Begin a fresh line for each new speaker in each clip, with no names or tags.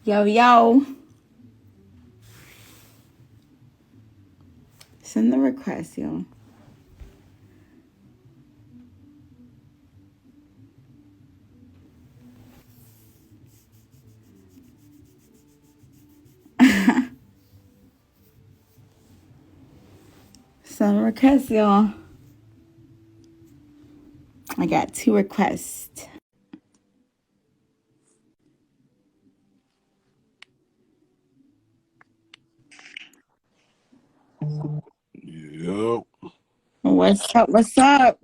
Yo, yo. Send the request, yo. Send a request, y'all. I got 2 requests.
Yo.
What's up? What's up?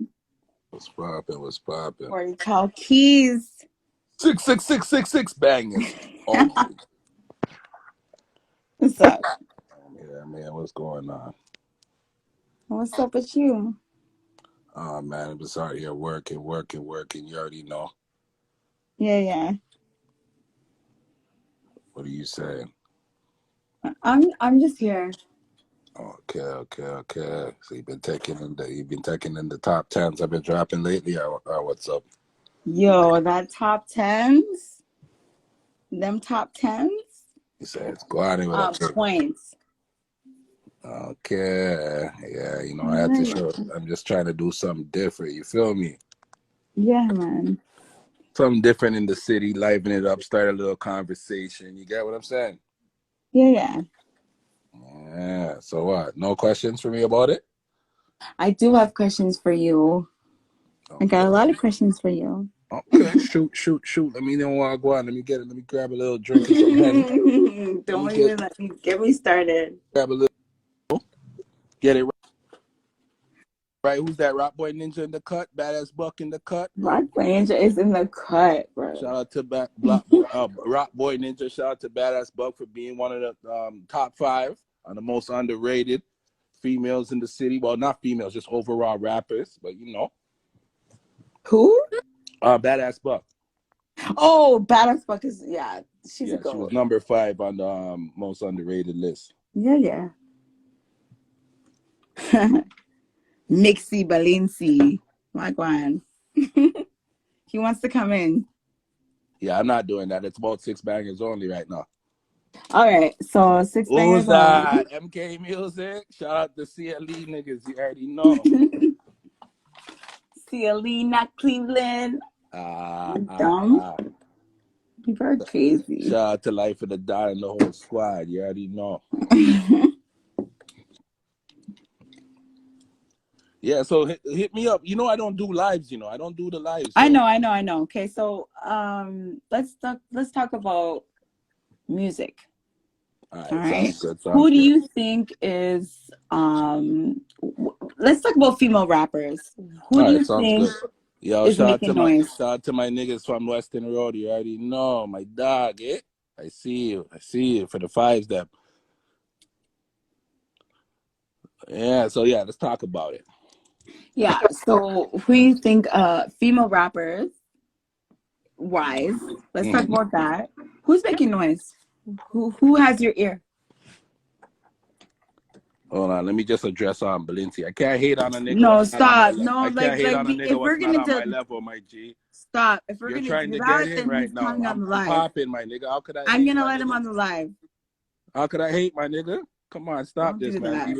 What's poppin'? What's poppin'?
Or you call keys.
66666 bangers. Oh,
What's up?
yeah, man. What's going on?
What's up with you?
Oh, man. I'm just out here working. You already know.
Yeah.
What are you saying?
I'm just here.
Okay. So you've been taking in the top 10s I've been dropping lately, or what's up?
Yo, that top 10s. Them top 10s.
You say it's going with that
Points.
Okay. Yeah, I had to show. I'm just trying to do something different. You feel me?
Yeah, man.
Something different in the city, liven it up, start a little conversation. You get what I'm saying?
Yeah.
Yeah. So what? No questions for me about it?
I do have questions for you.
Okay.
I got a lot of questions for you.
Okay. Shoot. Let me know where I go on. Let me get it. Let me grab a little drink or something.
Don't even let me get me started.
Grab a little. Get it right. Right, who's that? Rock Boy Ninja in the cut? Badass Buck in the cut?
Rock Boy Ninja is in the cut, bro.
Shout out to Rock Boy Ninja. Shout out to Badass Buck for being one of the top 5 on the most underrated females in the city. Well, not females, just overall rappers. But
Who?
Badass Buck.
Oh, Badass Buck is she's a
She
goat.
was number 5 on the most underrated list.
Yeah. Nixie Balenci. Wagwan. He wants to come in.
Yeah, I'm not doing that. It's about 6 bangers only right now.
All right, so 6 bangers.
Who's that? MK Music. Shout out to CLE niggas. You already know.
CLE, not Cleveland. Dumb. People are crazy.
Shout out to Life of the Dot and the whole squad. You already know. Yeah, so hit me up. I don't do lives. I don't do the lives. So.
I know. Okay, so let's talk about music.
All
right.
Sounds
Who do you think is let's talk about female rappers. Who do you think is making noise?
Shout out to my niggas from Western Road. You already know. My dog, I see you for the 5 step. Yeah, so let's talk about it.
Yeah, so who do you think female rappers wise? Let's talk about that. Who's making noise? Who has your ear?
Hold on, let me just address Balenci. I can't hate on a nigga.
No, stop. No,
I can't hate on a nigga what's not on my level, my G.
Stop. If we're
You're trying to get in right now. I'm popping, my nigga. How could I?
I'm gonna let him on the live.
How could I hate, my nigga? Come on, stop this, man. Be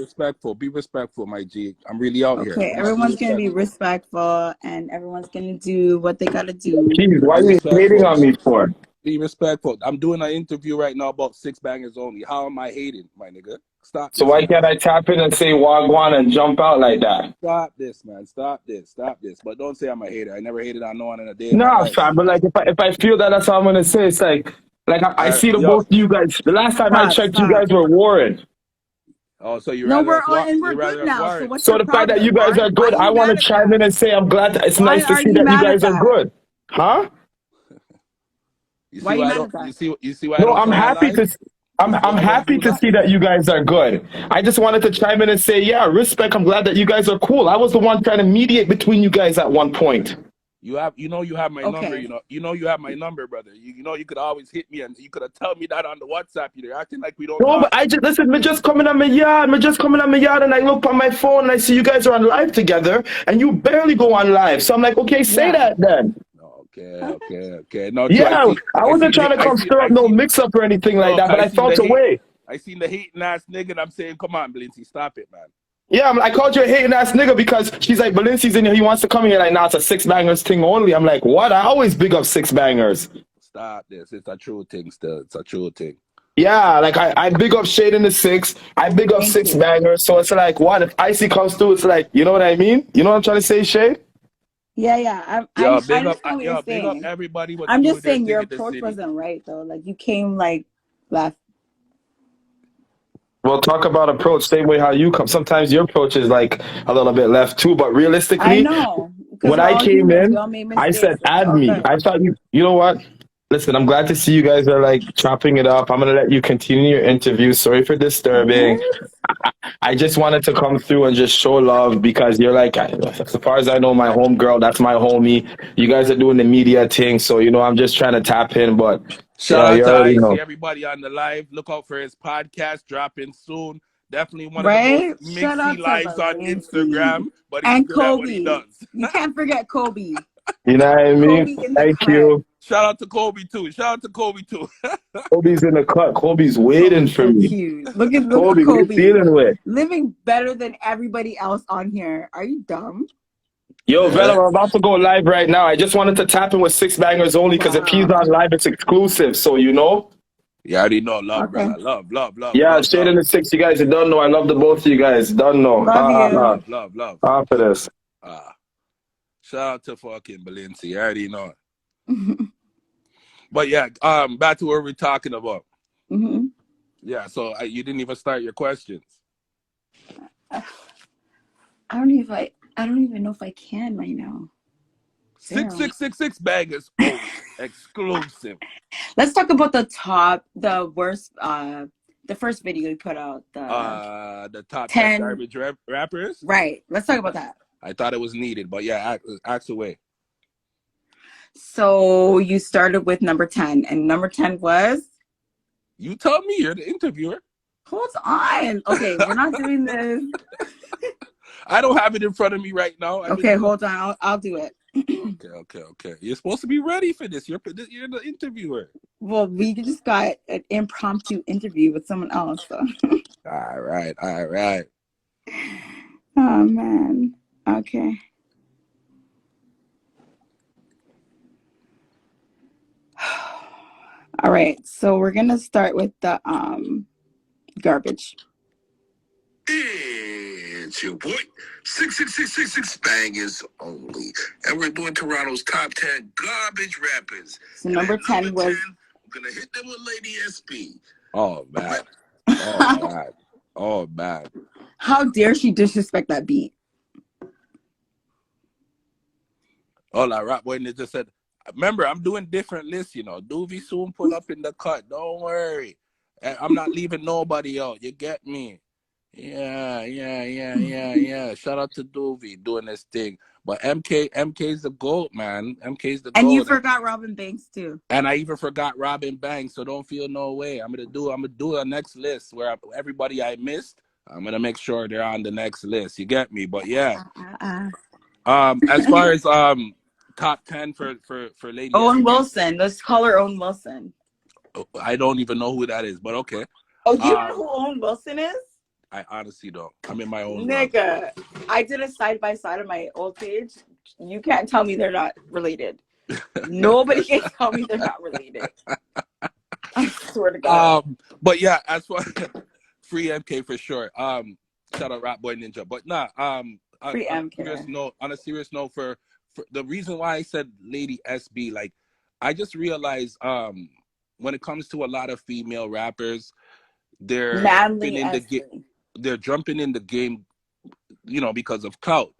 respectful, my G. I'm really out here.
Okay, everyone's gonna be respectful, and everyone's gonna do what they gotta do.
Jeez, why are you hating on me for?
Be respectful. I'm doing an interview right now about 6 bangers only. How am I hating, my nigga? Stop.
So why can't I tap in and say Wagwan and jump out like that?
Stop this, man. Stop this. But don't say I'm a hater. I never hated on no one in a day.
No, fam, but like if I feel that's all I'm gonna say, it's like I see the both of you guys. The last time I checked, you guys were warring.
Oh, so you
no,
rather
we're good now.
So the fact that you guys are good, I want to chime in and say I'm glad. It's nice to see that you guys are good, huh?
You see why? You see why?
No, I'm happy to. I'm happy to see that you guys are good. I just wanted to chime in and say, yeah, respect. I'm glad that you guys are cool. I was the one trying to mediate between you guys at one point.
You have my number. You have my number, brother. You could always hit me, and you could have told me that on the WhatsApp. You're acting like we don't.
No, but I just listen. Me just coming on my yard, and I look on my phone and I see you guys are on live together, and you barely go on live. So I'm like, okay, say that then.
Okay. No, too.
Yeah, I wasn't trying to come stir up no mix up or anything like that, but I felt a way.
I seen the hating ass nigga, and I'm saying, come on, Balenci, stop it, man.
Yeah, I called you a hating ass nigga because she's like, Balenci's in here, he wants to come here. Like, nah, it's a six bangers thing only. I'm like, what? I always big up six bangers.
Stop this. It's a true thing still. It's a true thing.
Yeah, like I big up Shade in the Six. I big up six bangers. So it's like, what? If Icy comes through, it's like, you know what I mean? You know what I'm trying to say, Shade?
Yeah.
Big up everybody.
I'm just saying your approach wasn't right, though. Like, you came, like, left.
Well, talk about approach, same way how you come. Sometimes your approach is like a little bit left too, but realistically,
I know.
When I came in, I said, add me.
Okay.
I thought you know what? Listen, I'm glad to see you guys are like chopping it up. I'm going to let you continue your interview. Sorry for disturbing. I just wanted to come through and just show love because you're like, as far as I know, my homegirl, that's my homie. You guys are doing the media thing. So, you know, I'm just trying to tap in, but
shout out to Icy, everybody on the live. Look out for his podcast dropping soon. Definitely one of the most mixy lives on Instagram. But he's good at what he does.
You can't forget Kobe.
You know what I mean? Thank you.
Shout out to Kobe too.
Kobe's in the cut. Kobe's waiting for me.
Cute. Look at
Kobe. What you dealing with?
Living better than everybody else on here. Are you dumb?
Yo, Vela, I'm about to go live right now. I just wanted to tap in with six bangers only because if he's on live, it's exclusive. So you know.
Yeah, I already know. Love, brother. Love.
Yeah, Shade in the Six. You guys don't know. I love the both of you guys. Don't know.
Love.
After this.
Shout out to fucking Balenci. I already know. But yeah, back to what we're talking about. Yeah, so you didn't even start your questions.
I don't even know if I can right now.
6666 bangers exclusive.
Let's talk about the worst, the first video you put out.
The top 10 garbage rappers.
Right. Let's talk about that.
I thought it was needed, but yeah, ask away.
So you started with number 10, and number 10 was?
You tell me, you're the interviewer.
Hold on. Okay, we're not doing this.
I don't have it in front of me right now.
Okay, hold on. I'll do it.
Okay. You're supposed to be ready for this. You're the interviewer.
Well, we just got an impromptu interview with someone else. So.
All right.
Oh, man. Okay. All right, so we're gonna start with the garbage.
It's your boy, 66666 bangers only, and we're doing Toronto's top 10 garbage rappers.
So number 10 was.
10, I'm gonna hit them with Lady SB.
Oh man.
How dare she disrespect that beat?
Oh, like Rap Boy Ninja said. Remember, I'm doing different lists, you know. Doovie soon pull up in the cut. Don't worry. I'm not leaving nobody out. You get me? Yeah. Shout out to Doovie doing this thing. But MK's the GOAT, man. MK's the GOAT.
And you forgot Robin Banks too.
And I even forgot Robin Banks, so don't feel no way. I'm gonna do a next list where everybody I missed, I'm gonna make sure they're on the next list. You get me? But yeah. As far as top 10 for Lady
Owen Wilson. Let's call her Owen Wilson.
I don't even know who that is, but okay.
Oh, you don't know who Owen Wilson is?
I honestly don't. I'm in my own
nigga. I did a side by side on my old page. You can't tell me they're not related. Nobody can tell me they're not related. I swear to God.
But yeah, as far free MK for sure. Shout out Rap Boy Ninja. But nah,
free MK.
On a serious note, for the reason why I said Lady SB, like I just realized when it comes to a lot of female rappers, they're jumping in the game, you know, because of clout.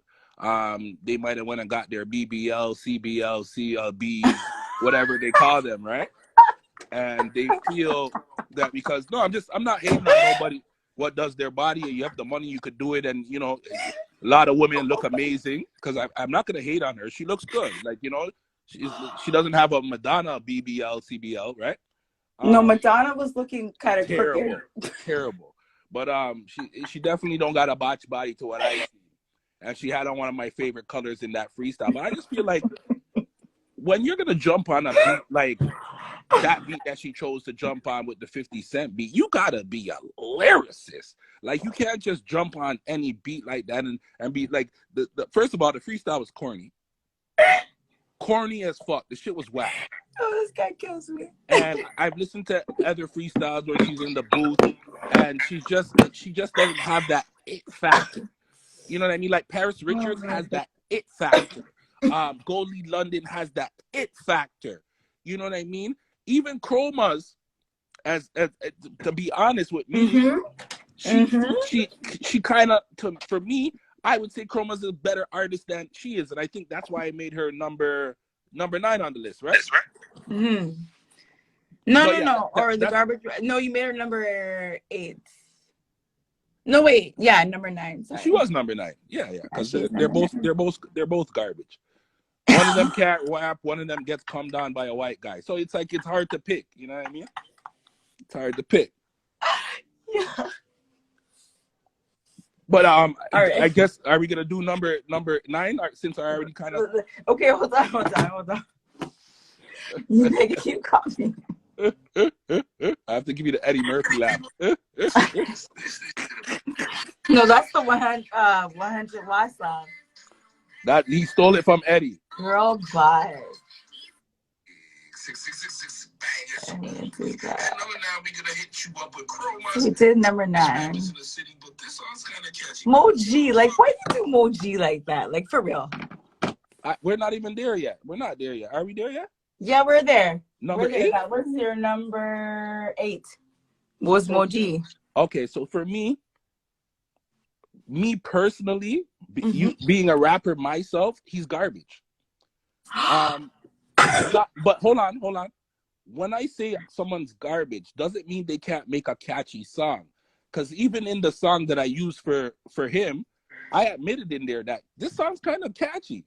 They might have went and got their BBL, CBL, CLB, whatever they call them, right? And they feel that because I'm not hating on nobody what does their body. You have the money, you could do it, and you know, a lot of women look amazing. Because I'm not gonna hate on her. She looks good. Like, you know, she doesn't have a Madonna BBL, CBL, right?
No, Madonna was looking kind of
terrible. But she definitely don't got a botched body to what I see. And she had on one of my favorite colors in that freestyle. But I just feel like when you're gonna jump on a beat like that beat that she chose to jump on with the 50 Cent beat, you gotta be a lyricist. Like, you can't just jump on any beat like that and be like, the first of all, the freestyle was corny. Corny as fuck. The shit was whack.
Oh, this guy kills me.
And I've listened to other freestyles where she's in the booth and she just doesn't have that it factor. You know what I mean? Like, Paris Richards has that it factor. Goldie London has that it factor. You know what I mean? Even Chromas, as to be honest with me, she kind of, for me, I would say Chroma's a better artist than she is, and I think that's why I made her number 9 on the list, right?
No, or the garbage. No, you made her number 8. No, wait, yeah, number 9. Sorry.
She was number 9. Yeah, because they're both garbage. One of them can't rap, one of them gets calmed down by a white guy. So it's like, it's hard to pick. You know what I mean? It's hard to pick.
Yeah.
But
right.
I guess, are we gonna do number 9? Since I already kind of.
Okay, hold on. You make it keep coughing.
I have to give you the Eddie Murphy laugh.
No, that's the 100 Y song.
That he stole it from Eddie.
Girl, bye.
666 bangers.
I need to do
And
that.
number 9, we're gonna hit you up with Chromas.
We did number 9.
Rappers in the city, but this song's kind of catchy.
Moji, like, why you do Moji like that? Like, for real.
We're not even there yet. We're not there yet. Are we there yet?
Yeah, we're there.
Number 8?
That was your number 8. Was Moji.
Okay, so for me personally, you being a rapper myself, he's garbage. But hold on. When I say someone's garbage, doesn't mean they can't make a catchy song. Because even in the song that I used for him, I admitted in there that this song's kind of catchy.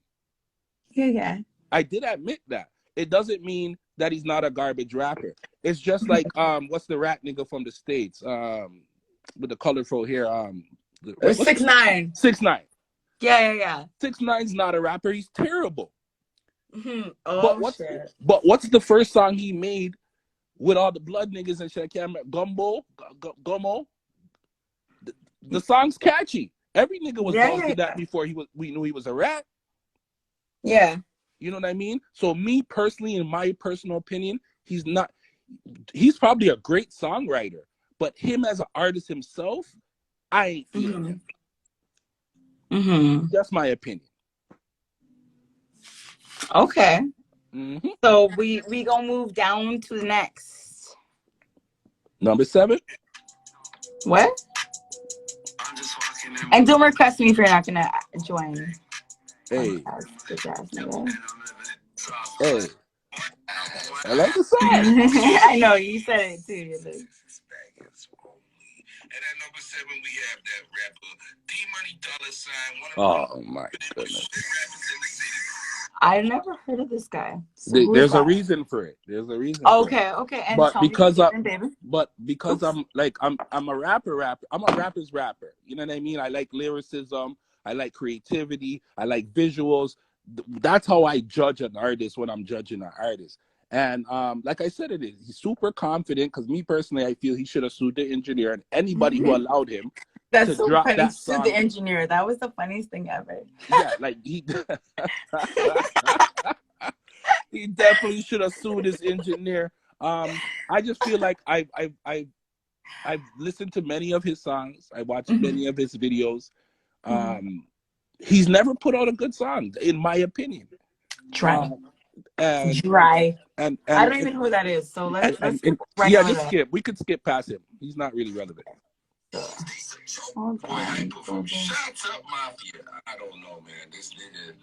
Yeah.
I did admit that. It doesn't mean that he's not a garbage rapper. It's just like what's the rat nigga from the States with the colorful hair?
6ix9ine.
6ix9ine.
Yeah.
6ix9ine's not a rapper. He's terrible.
Oh,
but what's the first song he made with all the blood niggas and shit? I can't remember. Gummo. The song's catchy. Every nigga was to that before we knew he was a rat.
Yeah.
You know what I mean? So me personally, in my personal opinion, he's probably a great songwriter, but him as an artist himself, I ain't feeling him. That's my opinion.
Okay. So we gonna move down to the next.
Number 7.
What? And don't request me if you're not gonna join.
Hey.
Hey.
I like the song.
I know, you said it too.
And at number 7, we have that rapper, D-Money Dollar Sign.
Oh my goodness.
I never heard of this guy. So
There's a reason for it.
Okay. And
but because
Oops.
I'm a rapper. I'm a rapper's rapper. You know what I mean? I like lyricism. I like creativity. I like visuals. That's how I judge an artist when I'm judging an artist. And like I said, he's super confident. Because me personally, I feel he should have sued the engineer and anybody who allowed him.
That's
to
so
drop
funny.
that song.
To the engineer. That was the funniest thing ever.
Yeah, like he definitely should have sued his engineer. I just feel like I've listened to many of his songs. I watched many of his videos. He's never put out a good song, in my opinion.
Dry.
And
I don't even know who that is. So let's
just skip. We could skip past him. He's not really relevant.
Hold on.
Shots up, Mafia. I don't know, man. This nigga.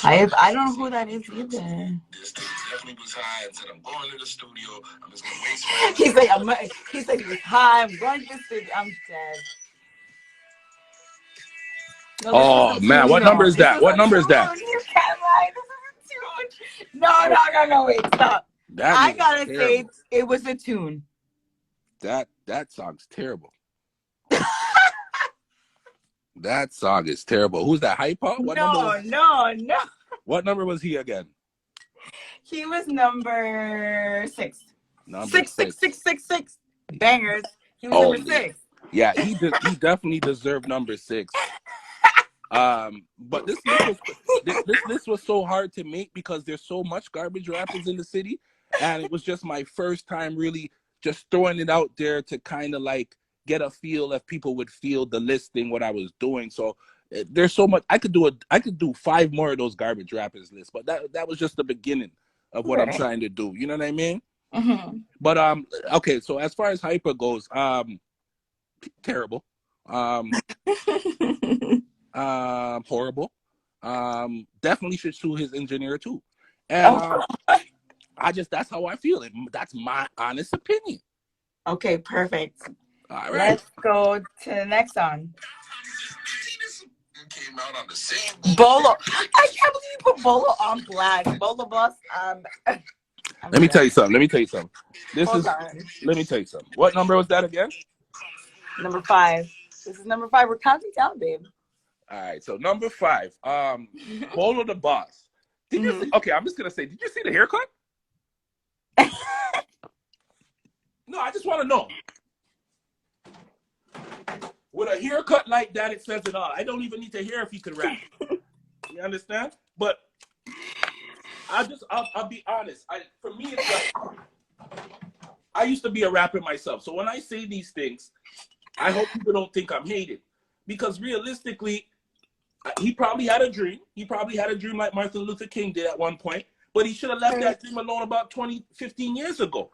I don't know who that is either.
This nigga definitely was high and said, I'm going to the studio. I'm just gonna waste my
He's like, he's high. I'm going to the studio. I'm dead. No,
oh man, what number is that? What number is that?
You can't lie. This is a tune. No. Wait, stop. I gotta say it was a tune.
That song's terrible. That song is terrible. Who's that? Hype Hop?
No.
What number was he again?
He was number 6.
Number six.
6. Bangers. He was
Only.
number 6.
Yeah, he definitely deserved number 6. But this list was so hard to make because there's so much garbage rappers in the city, and it was just my first time really just throwing it out there to kind of like get a feel if people would feel the listing what I was doing. So there's so much I could do 5 more of those garbage rappers lists, but that was just the beginning of what I'm trying to do. You know what I mean?
Mm-hmm.
But okay, so as far as Hyper goes, terrible. Horrible. Definitely should sue his engineer too. And that's how I feel. That's my honest opinion.
Okay, perfect.
All right.
Let's go to the next song.
Came out on the same
Bolo. I can't believe you put Bolo on blast. Bolo Boss.
Let me tell you something. Let me tell you something. What number was that again?
Number 5. This is number 5. We're counting down, babe.
All right, so number 5, Bolo the Boss. Did you see, okay, I'm just gonna say, did you see the haircut? No, I just want to know. With a haircut like that, it says it all. I don't even need to hear if he could rap. You understand? But I'll be honest. For me, it's like, I used to be a rapper myself. So when I say these things, I hope people don't think I'm hated. Because realistically, he probably had a dream. He probably had a dream like Martin Luther King did at one point. But he should have left that dream alone about 15 years ago.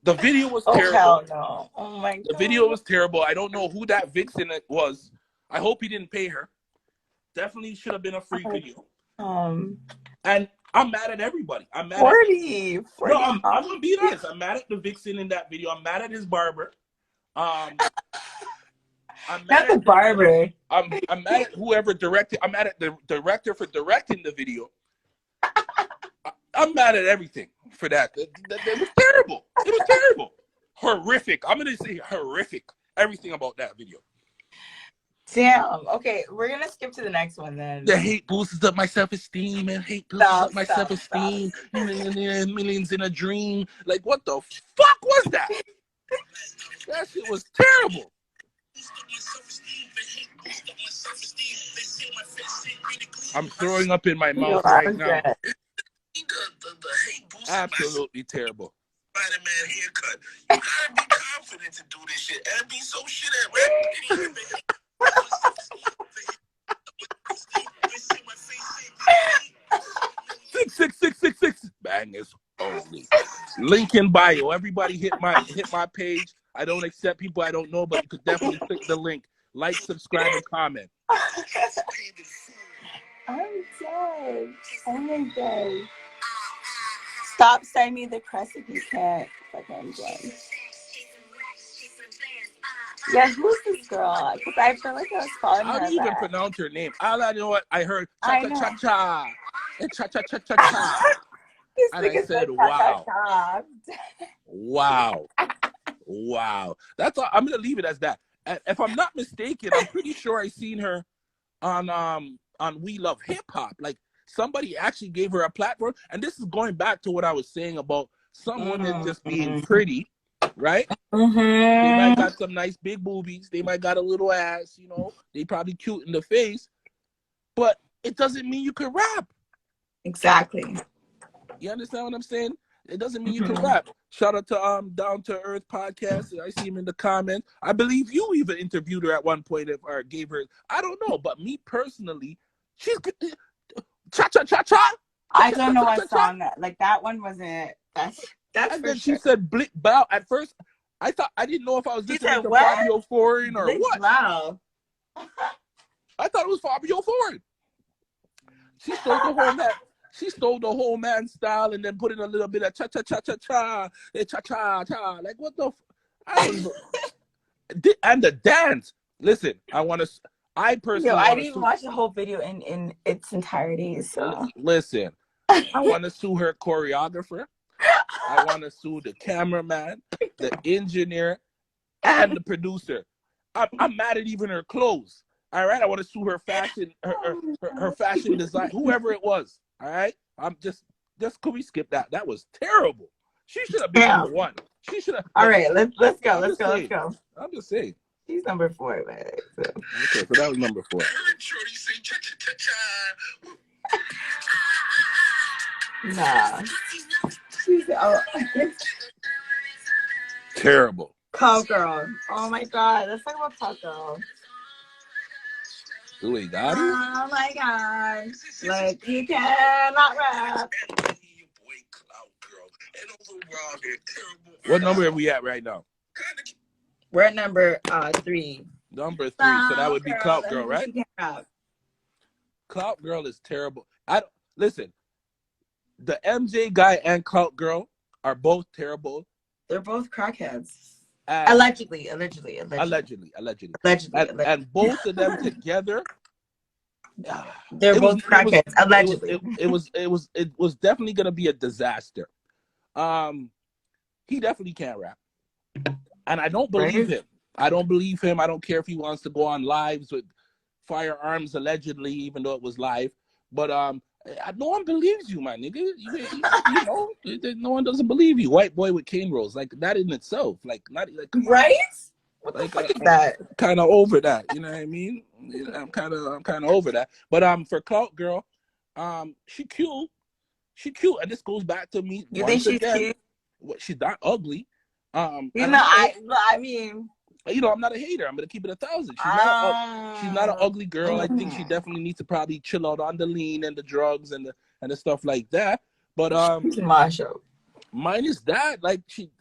The video was terrible.
Hell no. Oh my God.
The video was terrible. I don't know who that vixen was. I hope he didn't pay her. Definitely should have been a free video. And I'm mad at everybody. I'm mad
40.
No, I'm gonna be honest. I'm mad at the vixen in that video. I'm mad at his barber. I'm mad
Not the barber.
I'm mad at whoever directed. I'm mad at the director for directing the video. I'm mad at everything for that. It was terrible. It was terrible. Horrific. I'm going to say horrific. Everything about that video.
Damn. Okay, we're going to skip to the next one then.
The hate boosts up my self-esteem and hate boosts up my self-esteem. Millions in a dream. Like, what the fuck was that? That shit was terrible. I'm throwing up in my mouth right now. Absolutely terrible.
Spider-Man haircut. You gotta be confident to do this shit and be so shit at rapping.
Six. Bangers only. Link in bio. Everybody hit my page. I don't accept people I don't know, but you could definitely click the link. Like, subscribe, and comment.
I'm dead. Oh my God. Stop sending me the crest if you can't. Fucking dead. Yeah, who's this girl? Because I feel like I was following her.
How do you even pronounce her name? All I know what I heard cha-cha-cha-cha. And cha-cha-cha-cha-cha. And I said, wow. Wow. That's all. I'm gonna leave it as that. And if I'm not mistaken, I'm pretty sure I seen her on We Love Hip Hop. Like, somebody actually gave her a platform. And this is going back to what I was saying about some women just being pretty, right? They might got some nice big boobies. They might got a little ass, you know. They probably cute in the face. But it doesn't mean you can rap.
Exactly.
You understand what I'm saying? It doesn't mean you can rap. Shout out to Down to Earth podcast. I see him in the comments. I believe you even interviewed her at one point or gave her. I don't know, but me personally, she's cha cha cha cha.
I don't know what song that. Like that one wasn't. That's.
And then she said "Blick Bow." At first, I didn't know if I was listening to Fabio Foreign or what.
Wow.
I thought it was Fabio Foreign. She stole the whole man. She stole the whole man style and then put in a little bit of cha cha cha cha cha, cha cha cha. Like what the? I don't know. And the dance. Listen, I personally.
I didn't even watch the whole video in its entirety. So
listen, I want to sue her choreographer. I want to sue the cameraman, the engineer, and the producer. I'm mad at even her clothes. All right, I want to sue her fashion, her fashion design, whoever it was. All right, Could we skip that? That was terrible. She should have been
Yeah.
number one. She should have.
All right, let's go.
I'm
Let's
just
go.
saying.
Let's go.
I'm just saying.
She's number 4, man. So.
Okay, so that was number 4.
Shorty say cha-cha-cha-cha.
Nah.
Terrible.
Cowgirl. Oh my God. Let's talk about Cowgirl.
Who ain't got it?
Oh my God. Like, you cannot rap.
What number are we at right now?
We're at number 3.
Number 3. So that would be Clout Girl, right?
You can't rap.
Clout Girl is terrible. Listen. The MJ guy and Clout Girl are both terrible.
They're both crackheads.
And
Allegedly.
And both of them together.
They're both crackheads. Allegedly.
It was definitely gonna be a disaster. He definitely can't rap. And I don't believe him. I don't believe him. I don't care if he wants to go on lives with firearms allegedly, even though it was live. But no one believes you, my nigga. You know, no one doesn't believe you. White boy with cane rolls, like that in itself, like not like
right. What the fuck is that?
Kind of over that, you know what I mean? I'm kind of over that. But for Clout Girl, she cute, and this goes back to me.
You think she's cute?
She's not ugly.
You know, I mean.
You know, I'm not a hater. I'm gonna keep it 1,000. She's not an ugly girl. I think she definitely needs to probably chill out on the lean and the drugs and the stuff like that. But mine is that, like, she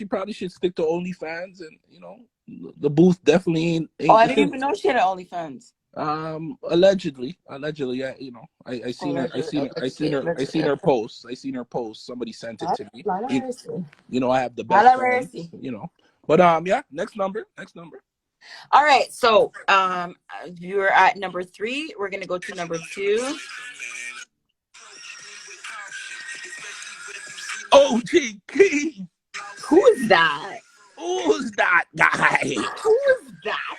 probably should stick to OnlyFans, and the booth definitely ain't
I didn't even know she had an OnlyFans.
Allegedly, yeah, I seen her post. Somebody sent it to me. I have the best friends, But yeah, next number.
All right, so you're at number 3. We're gonna go to number 2.
OGK.
Who's that?
Who's that guy?
Who's that?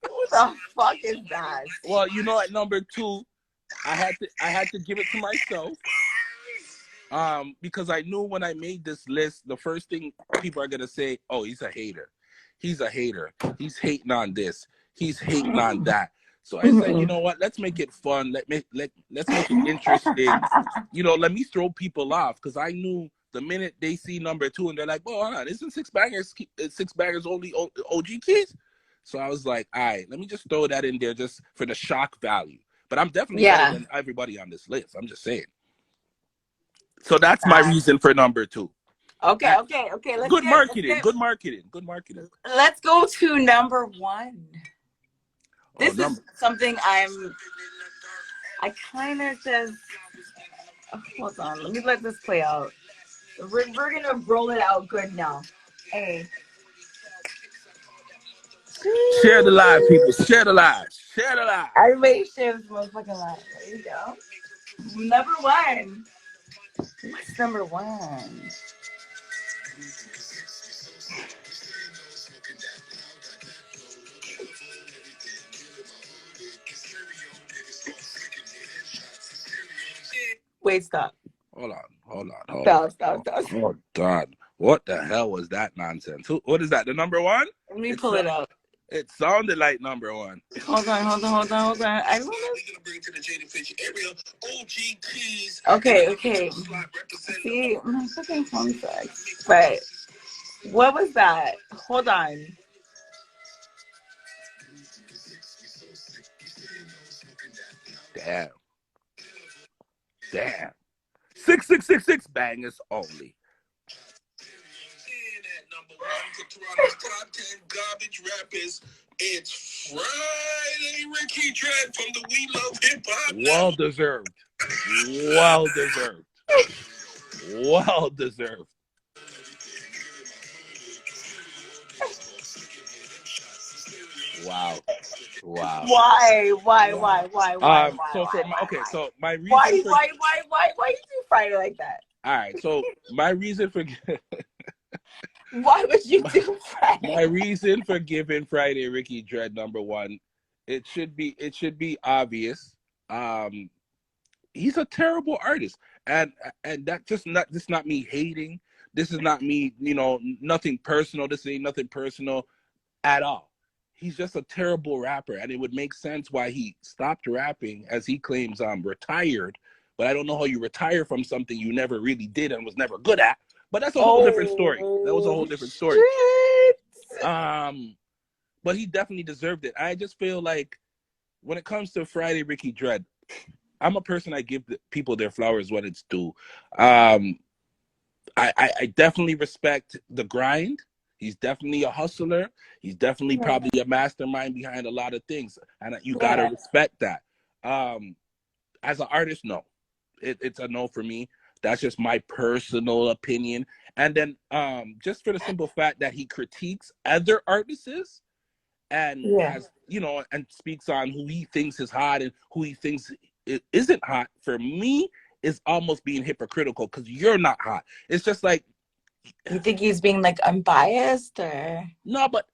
Who the fuck is that?
Well, at number 2, I had to give it to myself. Because I knew when I made this list, the first thing people are gonna say, "Oh, he's a hater. He's a hater. He's hating on this. He's hating on that." So I said, you know what? Let's make it fun. Let's make it interesting. Let me throw people off, because I knew the minute they see number 2 and they're like, "Oh, hold on, isn't Six Bangers only OG Keys?" So I was like, all right, let me just throw that in there just for the shock value. But I'm definitely better than everybody on this list. I'm just saying. So that's my reason for number 2.
Okay.
Good marketing.
Let's go to number 1. This is something I kind of just. Hold on. Let me let this play out. We're gonna roll it out good now. Hey.
Share the live, people. Share the live.
Everybody share this motherfucking live. There you go. Number 1. What's number 1? Wait, stop.
Hold on.
Stop.
Hold on. What the hell was that nonsense? What is that? The number 1?
Let me pull it up.
It sounded like number 1.
Hold on. I want to. Okay. See, my fucking phone sucks. But what was that? Hold on.
Damn. 6666 bangers only. Toronto's top 10 garbage rappers. It's Friday, Ricky Dread from the We Love Hip Hop. Well deserved. Wow.
Why?
So my reason.
Why you do Friday like that?
All right. So my reason for.
Why would you do Friday?
My reason for giving Friday Ricky Dread number 1, it should be obvious. he's a terrible artist, and that this not me hating. This is not me, nothing personal. This ain't nothing personal at all. He's just a terrible rapper, and it would make sense why he stopped rapping, as he claims retired. But I don't know how you retire from something you never really did and was never good at. But that's a whole different story. That was a whole different story. But he definitely deserved it. I just feel like when it comes to Friday Ricky Dread, I'm a person, I give people their flowers when it's due. I definitely respect the grind. He's definitely a hustler. He's definitely probably a mastermind behind a lot of things. And you got to respect that. As an artist, no. It's a no for me. That's just my personal opinion. And then just for the simple fact that he critiques other artists and has, and speaks on who he thinks is hot and who he thinks isn't hot, for me, is almost being hypocritical, because you're not hot. It's just like,
you think he's being like unbiased, or
no? But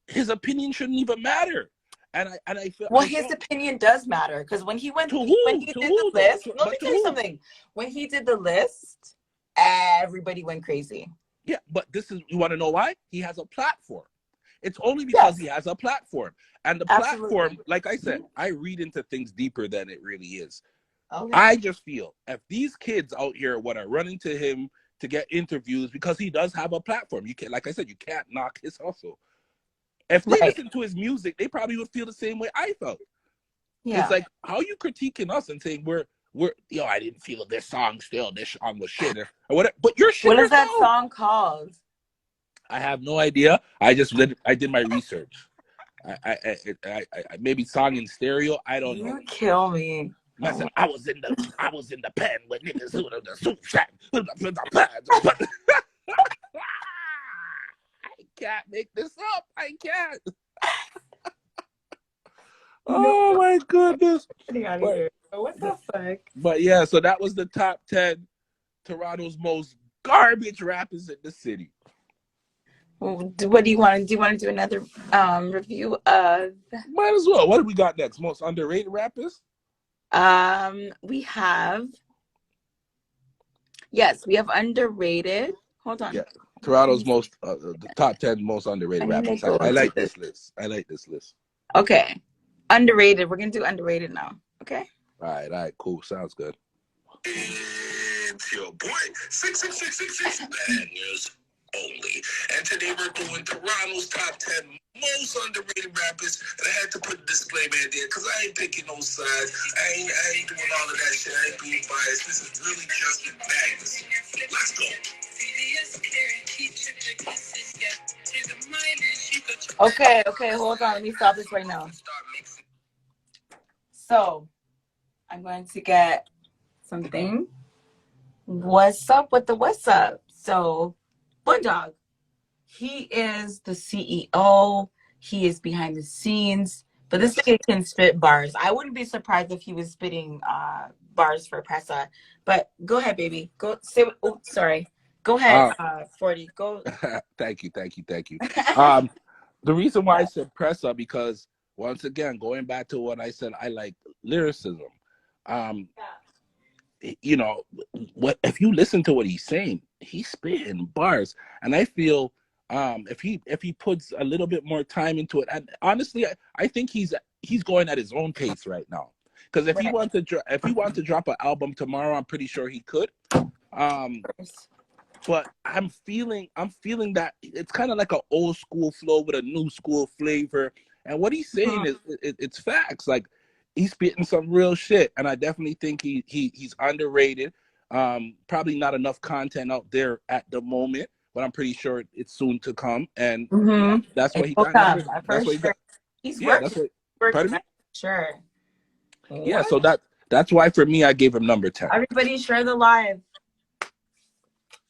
his opinion shouldn't even matter. And I feel
his opinion does matter, because when he did the list, let me tell you something. When he did the list, everybody went crazy.
Yeah, but you want to know why? He has a platform. It's only because he has a platform, and the platform, like I said, I read into things deeper than it really is. Okay. I just feel if these kids out here want to run into him to get interviews, because he does have a platform. You can't, like I said, you can't knock his hustle. If they listen to his music, they probably would feel the same way I felt. Yeah. It's like, how you critiquing us and saying I didn't feel this song still. This song was shit or whatever. But your shit.
What is that song called? I
have no idea. I did my research. I maybe song in stereo. I don't know.
You kill me.
I said I was in the pen with niggas who the soup shack. I can't make this up. I can't. Oh my goodness.
What the fuck?
But yeah, so that was the top 10 Toronto's most garbage rappers in the city.
What do you want to do? Do you want to do another review of?
Might as well. What do we got next? Most underrated rappers?
We have underrated. Hold on.
Yeah, Toronto's most the top 10 most underrated rappers. I like this list. Okay,
underrated. We're gonna do underrated now. Okay.
All right, cool. Sounds good.
It's your boy 66666 bangers only, and today we're doing Toronto's top 10 most underrated rappers, and I had to put a disclaimer in there because I ain't picking no sides. I ain't doing all of that shit. I ain't being biased. This is really just bangers. Let's go.
Okay, hold on. Let me stop this right now. So, I'm going to get something. What's up with the what's up? So, Boondog, he is the CEO. He is behind the scenes. But this nigga can spit bars. I wouldn't be surprised if he was spitting bars for Pressa. But go ahead, baby. Go say. Oh, sorry. Go ahead, 40. Go.
Thank you. The reason why I said Pressa, because once again, going back to what I said, I like lyricism. What if you listen to what he's saying? He's spitting bars, and I feel if he puts a little bit more time into it, and honestly, I think he's going at his own pace right now. Because if he wants to drop an album tomorrow, I'm pretty sure he could. But I'm feeling that it's kind of like an old school flow with a new school flavor, and what he's saying is it's facts. Like, he's spitting some real shit, and I definitely think he's underrated. Probably not enough content out there at the moment, but I'm pretty sure it's soon to come, and that's what he got. That's what he got.
He's working. Sure.
Yeah, so that's why for me I gave him number 10.
Everybody share the live.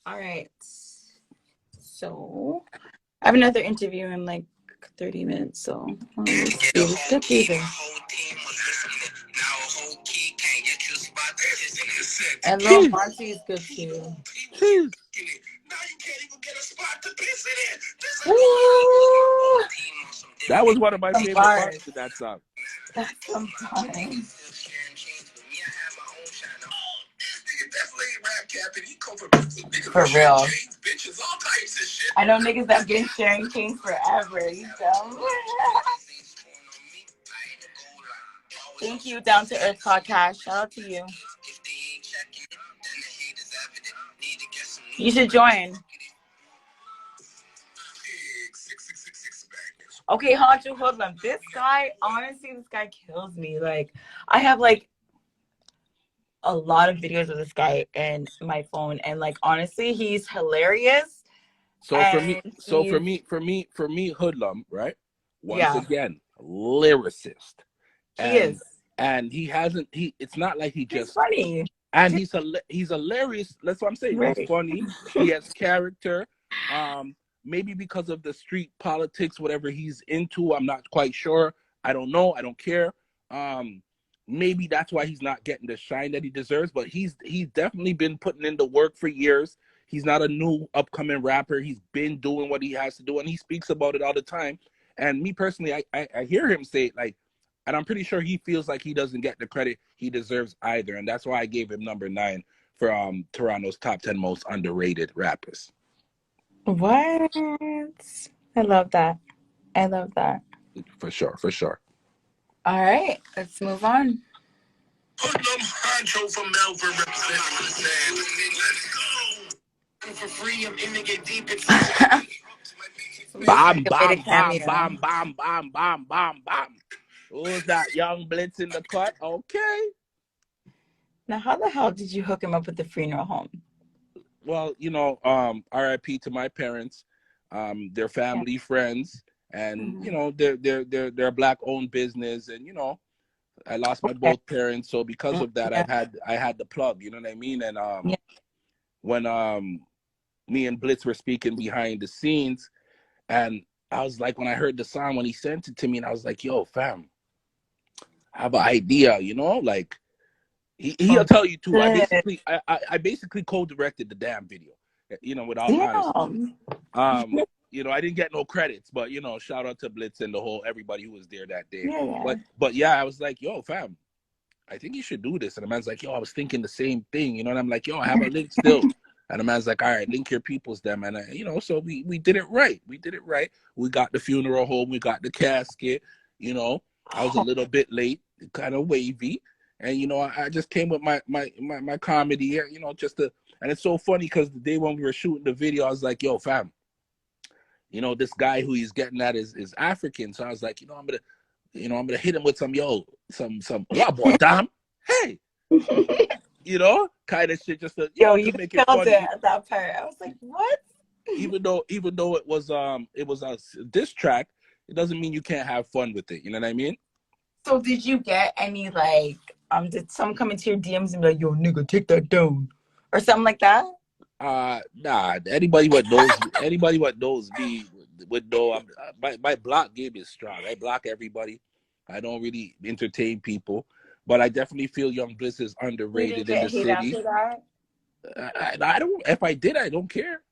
All right. So I have another interview in like 30 minutes, so let's get through this. And Lil Marcy is good too.
Now you can't even get a spot to piss it in.
That was one of my favorite parts of that song.
That's sometimes. For real.
Chains, bitches, all types of shit.
I know niggas that been sharing chains forever. You dumb. Thank you, Down to Earth Podcast. Shout out to you. You should join. Okay, Honcho Hoodlum. This guy, honestly, this guy kills me. Like, I have like a lot of videos of this guy in my phone, and like honestly, he's hilarious.
So for
And
me, Hoodlum, right? Once
yeah,
again, lyricist.
he is.
And he hasn't. It's not like he
He's
just.
funny.
And he's hilarious. That's what I'm saying.
Right.
He's funny. He has character. Maybe because of the street politics, whatever he's into, I'm not quite sure. I don't know. I don't care. Maybe that's why he's not getting the shine that he deserves. But he's definitely been putting in the work for years. He's not a new upcoming rapper. He's been doing what he has to do, and he speaks about it all the time. And me personally, I hear him say it, like, and I'm pretty sure he feels like he doesn't get the credit he deserves either. And that's why I gave him number 9 for Toronto's top 10 most underrated rappers.
What? I love that. I love that.
For sure.
All right, let's move on.
Hoodlum Honcho from Melbourne representing. Let's go. For free, I'm in to get deep.
Bam, bam, bam, bam, bam, bam, bam, bam, bam. Who's that young Blitz in the cut? Okay.
Now, how the hell did you hook him up with the funeral home?
Well, RIP to my parents. They're family friends, and they're a black-owned business, and I lost my both parents, so because of that, I had the plug. You know what I mean? And when me and Blitz were speaking behind the scenes, and I was like, when I heard the song, when he sent it to me, and I was like, yo, fam, I have an idea, like he'll tell you too. I basically co-directed the damn video, with all honesty. I didn't get no credits, but shout out to Blitz and everybody who was there that day.
Yeah.
But yeah, I was like, yo, fam, I think you should do this. And the man's like, yo, I was thinking the same thing, and I'm like, yo, I have a link still. And the man's like, all right, link your peoples them. And so we did it right. We did it right. We got the funeral home, we got the casket, I was a little bit late, kind of wavy. And I just came with my comedy, and it's so funny because the day when we were shooting the video, I was like, yo, fam, this guy who he's getting at is African. So I was like, I'm gonna hit him with some what boy, damn, hey, kind of shit, just to
you
make
killed
it funny.
it at that part. I was like, what?
Even though it was a diss track, it doesn't mean you can't have fun with it. You know what I mean?
So did you get any did some come into your DMs and be like, yo, nigga, take that down, or something like that?
Nah. Anybody what knows me would know. My block game is strong. I block everybody. I don't really entertain people, but I definitely feel Young Blitz is underrated in the city.
After that?
I don't. If I did, I don't care.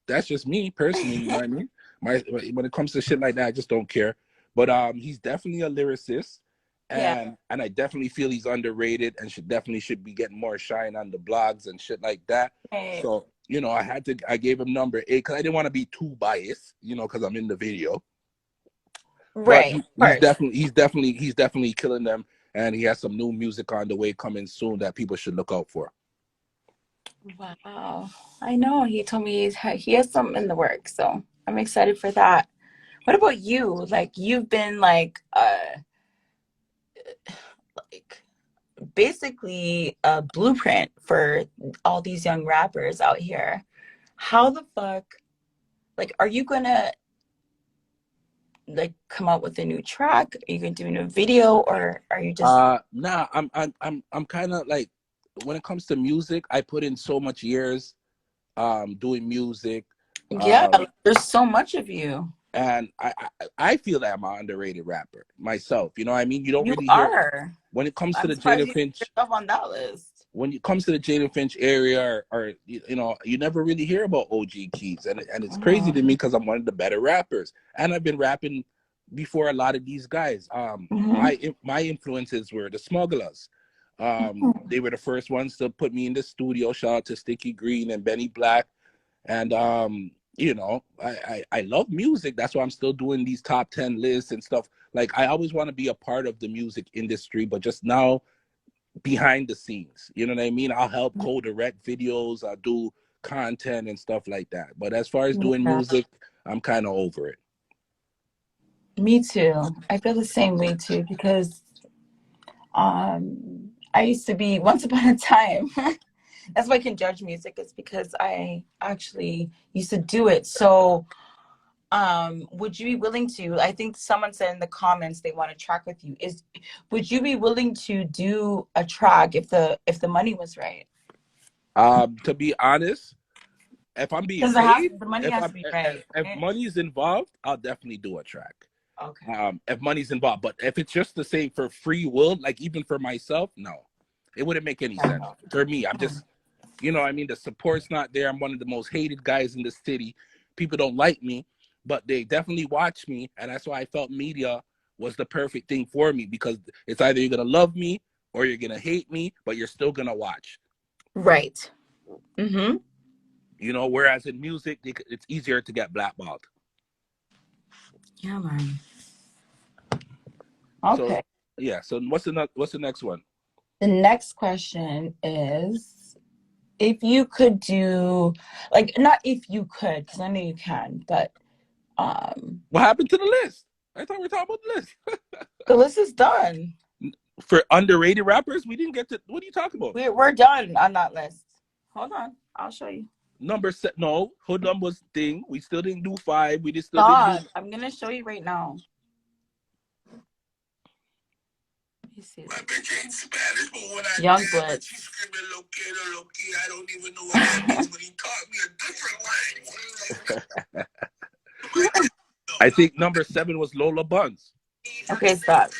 That's just me personally. You know what I mean? When it comes to shit like that, I just don't care. But he's definitely a lyricist, and I definitely feel he's underrated and should be getting more shine on the blogs and shit like that.
Right.
So I gave him number 8 because I didn't want to be too biased, because I'm in the video.
Right.
But he's definitely killing them, and he has some new music on the way coming soon that people should look out for.
Wow. I know. He told me he has something in the works, so I'm excited for that. What about you? You've been basically a blueprint for all these young rappers out here. How the fuck, are you gonna come out with a new track? Are you gonna do a new video, or are you just?
Nah, I'm kind of when it comes to music, I put in so much years, doing music.
Yeah, there's so much of you.
And I feel that I'm an underrated rapper myself. You know what I mean? You don't really
hear
when it comes to the Jada Finch
up on that list.
When it comes to the Jada Finch area, or you never really hear about OG Keys, and it's crazy to me because I'm one of the better rappers, and I've been rapping before a lot of these guys. My influences were the Smugglers, They were the first ones to put me in the studio. Shout out to Sticky Green and Benny Black. And you know, I love music. That's why I'm still doing these top 10 lists and stuff. Like, I always want to be a part of the music industry, but just now behind the scenes. You know what I mean? I'll help co-direct videos, I'll do content and stuff like that. But as far as doing
Yeah.
music, I'm kind of over it.
Me too. I feel the same way too, because I used to be, once upon a time, that's why I can judge music, is because I actually used to do it. So would you be willing to, I think someone said in the comments they want to track with you, would you be willing to do a track if the money was right?
To be honest, if I'm being
Because
paid,
the money has to be right.
if money is involved, I'll definitely do a track.
Okay.
If money's involved, but if it's just the same for free will, like even for myself, no, it wouldn't make any sense for me. I'm just, you know, I mean, the support's not there. I'm one of the most hated guys in the city. People don't like me, but they definitely watch me, and that's why I felt media was the perfect thing for me, because it's either you're gonna love me or you're gonna hate me, but you're still gonna watch.
Right. Mm-hmm.
You know, whereas in music, it's easier to get blackballed.
Yeah, man. Okay.
So, yeah. So what's the next one?
The next question is, if you could do, like, not if you could, because I know you can, but
What happened to the list? I thought we were talking about the list.
the list is done.
For underrated rappers, we didn't get to. What are you talking about?
We're done on that list. Hold on, I'll show you.
No, Hoodlum was thing. We still didn't do 5. We just still
God,
didn't do.
I'm gonna show you right now. Let me see.
My bitch ain't Spanish, but when I
Young
did,
Blitz.
she screaming low-key. I don't even know what that means, but he taught me a different language.
I think number 7 was Lola Buns.
Okay, stop.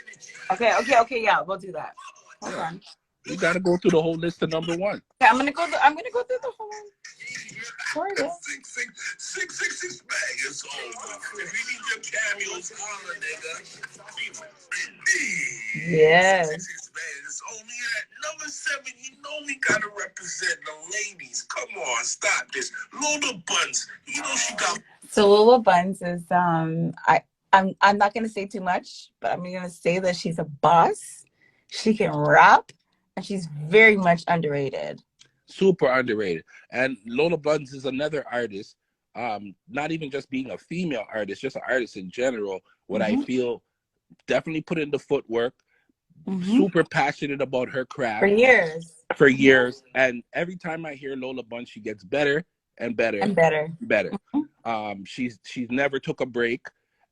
Okay, yeah, we'll do that. Hold on.
We gotta go through the whole list to number 1.
Okay, I'm gonna go through the whole one. Sorry, yeah.
666 bag is over. If you need your cameos, holla, nigga.
Yes.
666 bag is only at number 7. You know we gotta represent the ladies. Come on, stop this. Lola Buns, you know she got.
So Lola Buns is I'm not gonna say too much, but I'm gonna say that she's a boss. She can rap, and she's very much underrated.
Super underrated. And Lola Buns is another artist. Not even just being a female artist, just an artist in general. What I feel, definitely put in the footwork. Super passionate about her craft
For years.
And every time I hear Lola Buns, she gets better and better
And better.
She's never took a break,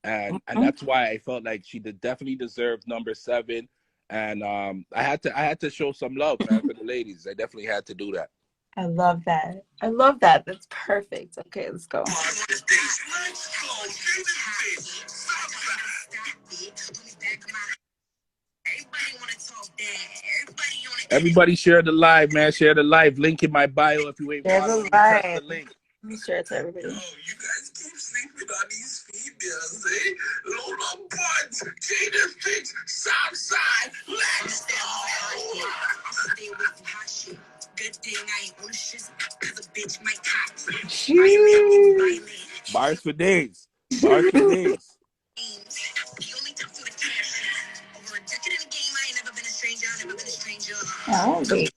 and that's why I felt like she definitely deserved number 7. And I had to show some love, man, for the ladies. I definitely had to do that.
I love that. That's perfect. Okay, let's go.
Everybody share the live, man. Share the live. Link in my bio if you ain't following me. Press the link.
Let me share it to everybody.
Oh, you guys keep sleeping on these females, eh? Lola Buns, Jada Fix, Southside, let's go! Stay away from hot shit. Good thing I ain't on the shit, cause a bitch might cop.
Bars for days. Bars for days.
Over a decade in the game, I ain't never been a stranger. I never been a stranger.
Oh, wait.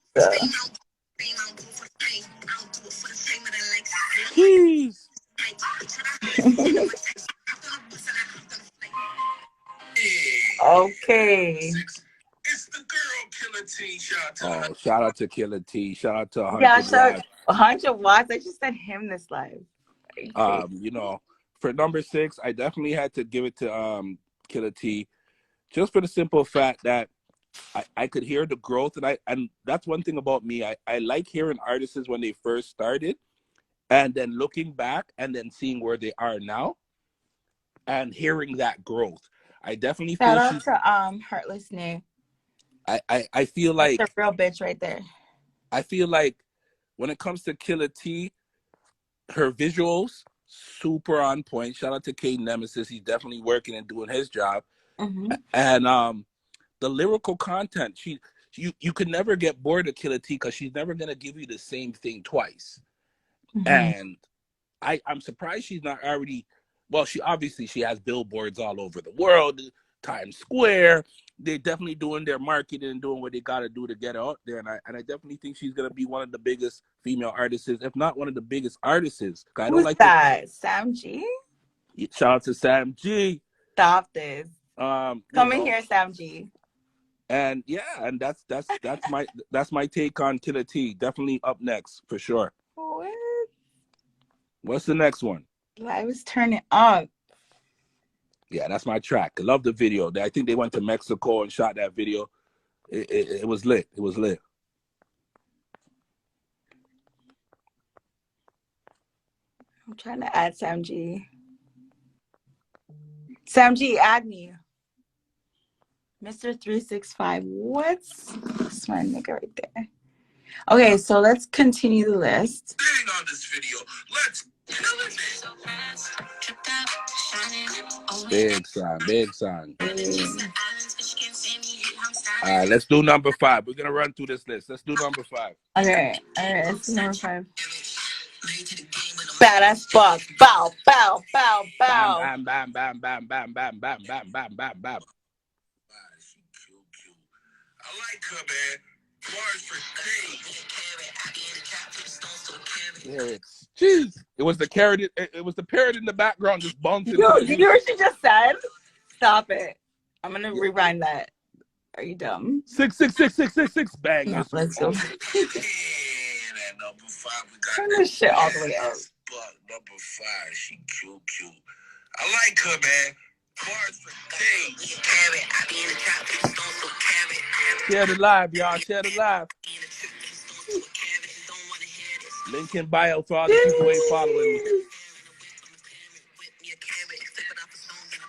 Jeez.
Okay.
It's the girl Killer T.
Shout out to Killer T. Shout out to 100
Yeah, shout
Watts.
100 Watts. I just sent him this live.
You know, for number 6, I definitely had to give it to Killer T, just for the simple fact that I could hear the growth, and that's one thing about me. I like hearing artists when they first started, and then looking back and then seeing where they are now, and hearing that growth. I definitely feel
shout out to Heartless New.
I feel like
that's a real bitch right there.
I feel like when it comes to Killer T, her visuals super on point. Shout out to Kate Nemesis. He's definitely working and doing his job. And the lyrical content, you could never get bored of Killer T because she's never gonna give you the same thing twice.
Mhm.
And I'm surprised she's not already. Well, she has billboards all over the world, Times Square. They're definitely doing their marketing and doing what they got to do to get her out there. And I definitely think she's gonna be one of the biggest female artists, if not one of the biggest artists. I don't
Who's
like
that? Sam G?
shout out to Sam G.
Stop this.
You
Come in
know,
here, Sam G.
and yeah, and that's my take on Killer T. Definitely up next for sure.
What?
What's the next one?
I was turning up.
Yeah, that's my track. I love the video. I think they went to Mexico and shot that video. It was lit. It was lit.
I'm trying to add Sam G. Sam G, add me. Mr. 365. What's this my nigga right there? Okay, so let's continue the list.
Sitting on this video, let's kill it.
Big song. All right, let's do number 5. We're gonna run through this list. Let's do number 5.
Okay, let's do number 5. Badass Buck. Bow, bow, bow, bow.
Bam, bam, bam, bam, bam, bam, bam, bam, bam, bam, bam.
She cute. I like her, man. Bars for
Lyrics. Jeez. It was the carrot. It was the parrot in the background just bouncing.
Yo, you hear what she just said? Stop it. I'm gonna rewind that. Are you dumb?
66666 bang.
No, let's go.
And at number 5, we got
Turn this shit all the way up.
But number 5, she cute. I like her, man. Bars for days.
Share the live, y'all. Share the live. Link in bio for all the people who ain't following me.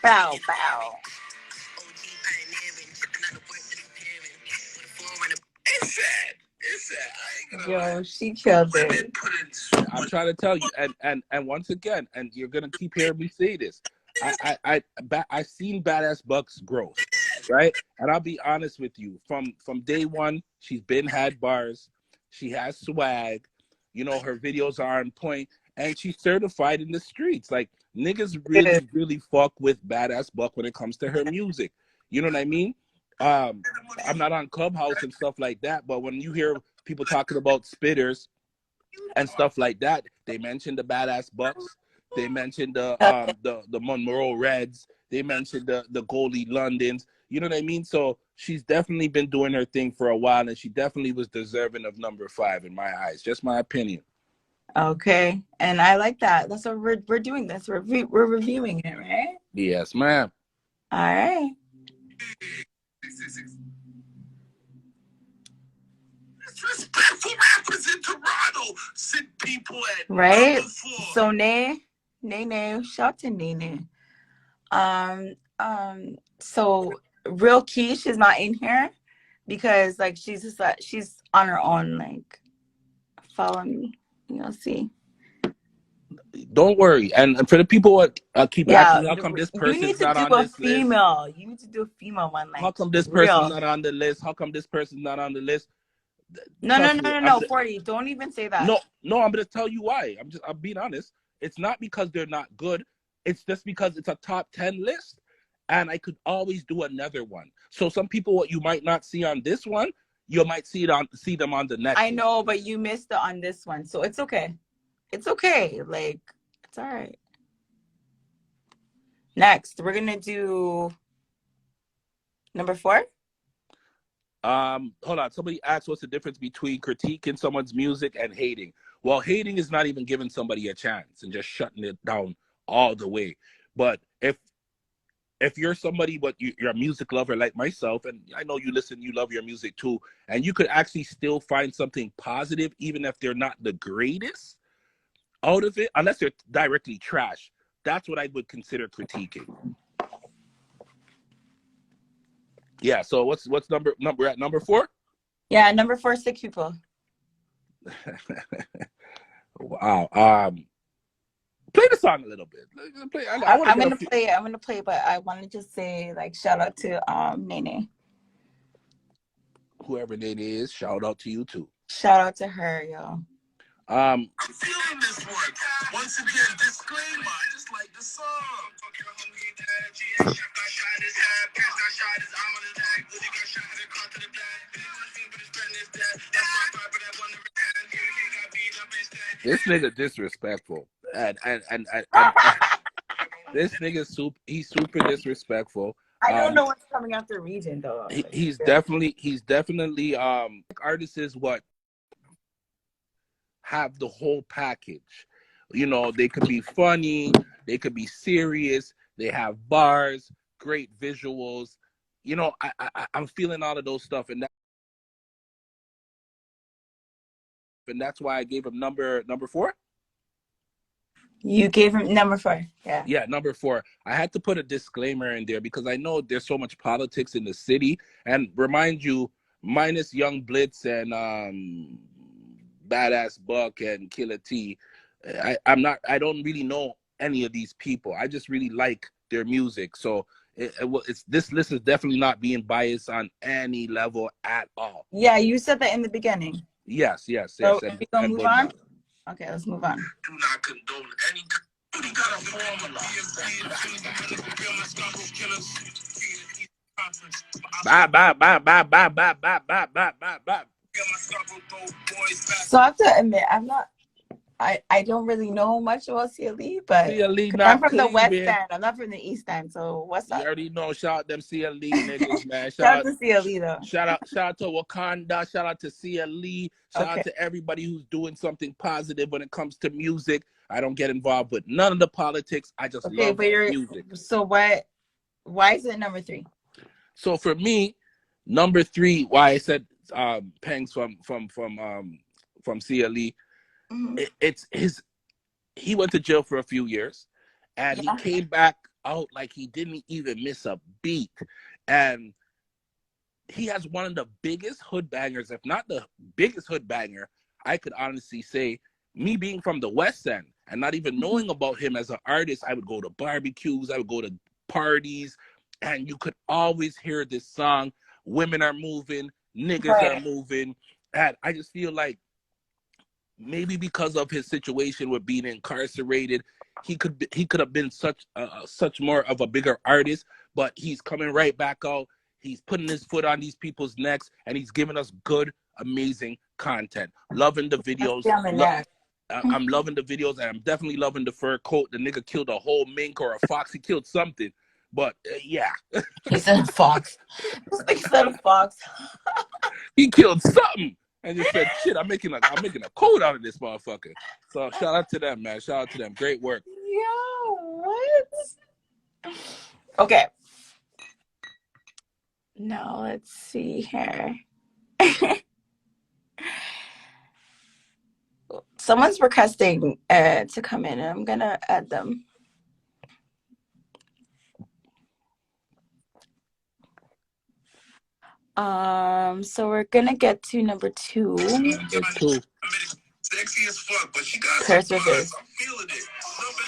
Bow, bow.
It's sad. I ain't gonna lie.
Yo, she killed it.
Women put in
I'm trying to tell you, and once again, and you're gonna keep hearing me say this. I've seen Badass Buck's growth, right? And I'll be honest with you, from day one, she's had bars, she has swag, you know, her videos are on point, and she's certified in the streets. Like, niggas really fuck with Badass Buck when it comes to her music. You know what I mean? I'm not on Clubhouse and stuff like that, but when you hear people talking about spitters and stuff like that, they mention the Badass Bucks, they mentioned the Monroe Reds, they mentioned the Goldie Londons. You know what I mean? So she's definitely been doing her thing for a while, and she definitely was deserving of number 5 in my eyes. Just my opinion.
Okay, and I like that. That's what we're doing. This we're reviewing it, right?
Yes, ma'am.
All right.
Disrespectful rappers in Toronto sit people at
Right.
number 4.
So Nene, shout to Nene. So Real Quiche is not in here because like she's just she's on her own. Like, follow me, you'll see.
Don't worry. And for the people who keep asking, how come this person's not on this list?
You need to do a female one. Like,
How come this person's not on the list? How come this person's not on the list?
No, 40. Don't even say that.
No, I'm gonna tell you why. I'm being honest. It's not because they're not good. It's just because it's a top 10 list, and I could always do another one. So some people, what you might not see on this one, you might see them on the next.
I know, but you missed it on this one, so it's okay. It's okay. Like, it's all right. Next, we're gonna do number 4.
Hold on. Somebody asked what's the difference between critiquing someone's music and hating. Well, hating is not even giving somebody a chance and just shutting it down all the way. But if you're somebody, but you're a music lover like myself, and I know you love your music too, and you could actually still find something positive, even if they're not the greatest out of it, unless they're directly trash. That's what I would consider critiquing. Yeah, so what's number at number 4?
Yeah, number 4, Sick People.
Wow. Play the song a little bit.
I'm gonna play it, but I want to just say, like, shout out to Nene.
whoever it is, shout out to you too.
Shout out to her, yo.
Um,
I'm feeling this one. Once again, disclaimer. I just like the song.
this nigga disrespectful, and this nigga he's super disrespectful.
I don't know what's coming after Region though.
He's definitely artists is what have the whole package. You know, they could be funny, they could be serious, they have bars, great visuals. You know, I'm feeling all of those stuff, and that's why I gave him number 4.
You gave him number 4. Yeah.
Yeah, number 4. I had to put a disclaimer in there because I know there's so much politics in the city. And remind you, minus Young Blitz and Badass Buck and Killer T, I don't really know any of these people. I just really like their music. So it's this list is definitely not being biased on any level at all.
Yeah, you said that in the beginning.
Yes.
So we gonna move on? Okay, let's move on.
Do not condone any. You got a formula.
Bye.
So I have to admit, I don't really know much about CLE, but I'm from the West End. I'm not from the East End. So what's up?
You already know. Shout out them CLE niggas, man.
Shout out to CLE though.
Shout out to Wakanda. Shout out to CLE. Shout out to everybody who's doing something positive when it comes to music. I don't get involved with none of the politics. I just love music.
So why is it number 3?
So for me, number 3, why I said Pengs from CLE. It's he went to jail for a few years and he came back out like he didn't even miss a beat, and he has one of the biggest hood bangers, if not the biggest hood banger. I could honestly say, me being from the West End and not even knowing about him as an artist, I would go to barbecues, I would go to parties, and you could always hear this song, Women Are Moving, Niggas Are Moving. And I just feel like maybe because of his situation with being incarcerated, he could have been such more of a bigger artist, but he's coming right back out. He's putting his foot on these people's necks, and he's giving us good, amazing content. Loving the videos. I'm loving the videos, and I'm definitely loving the fur coat. The nigga killed a whole mink or a fox. He killed something, but yeah.
He said a fox. He said a fox.
He killed something. And just said, shit, I'm making a code out of this motherfucker. So shout out to them, man. Shout out to them. Great work.
Yo, what? Okay. Now let's see here. Someone's requesting to come in, and I'm gonna add them. So we're gonna get to number 2.
Sexy as fuck, but she got
Paris Richards.
I'm feeling it. Number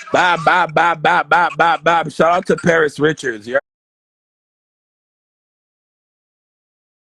2.
Bye. Shout out to Paris Richards.